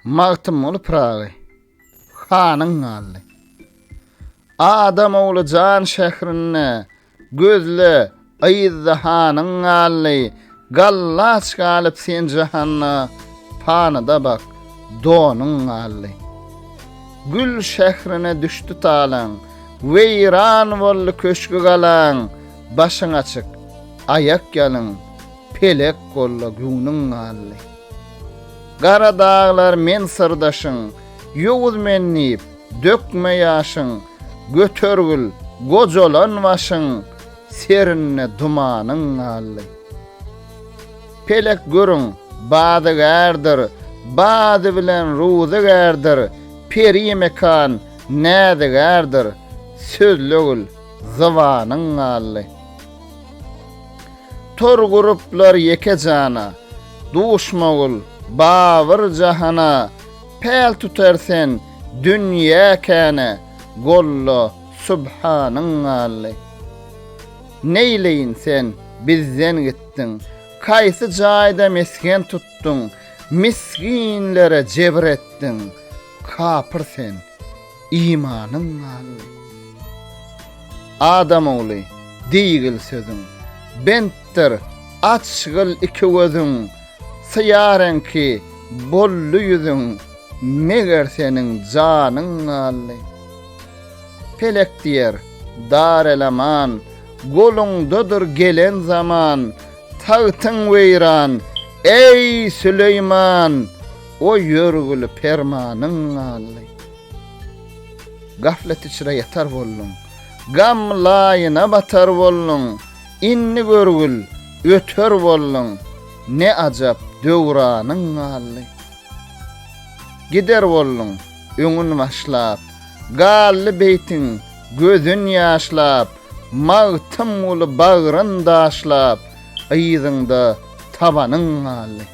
Magtym ol pragy. Hanyň aldy. Adam oğlu can şährine gözle aýyzda hanyň aldy. Gallaç galyp sen jahanna panada bak donuň aldy. Gül şährine düşdü talan. Weýran boldy köşkü galan. Başyň açyk ayak ýalyn. Pelek golla güňüň aldy. Gara dağlar men sırdaşın, yoğuz mennip, dökme yaşın, götörgül, gojolan başın, serinne dumanın allı. Pelek görün, badı gärdir, badı bilen ruzy gärdir, peri mekan, näde gärdir, sözlögül, zıvanın allı. Tor gruplar yeke jana, duşmagul, bavyr jahana, pel tutarsen dünýä kene, gollo subhanyň ally. Neyleyin sen bizden gittin, kaýsy jaýda mesken tuttun, miskinlere jebrettin, kapyr sen imanyň ally. Adam oğly diýgil sözüň, bentdir açgyl iki gözüň, Sıyarenki bollu yüzün, meger senin canın ally. Pelek diyer, dar eleman, golundadır gelen zaman, tağıtın veyran, ey Süleyman, o yörgülü permanın ally. Gaflet içre yatar bollun, gam layına batar bollun, inni görgül, ötör bollun, ne acap döwranyň ally. Gider bollun, öňün başlap, gally beytiň gözün ýaşlap, magtym uly bagryn daşlap, aýyzyňda tabanyň ally.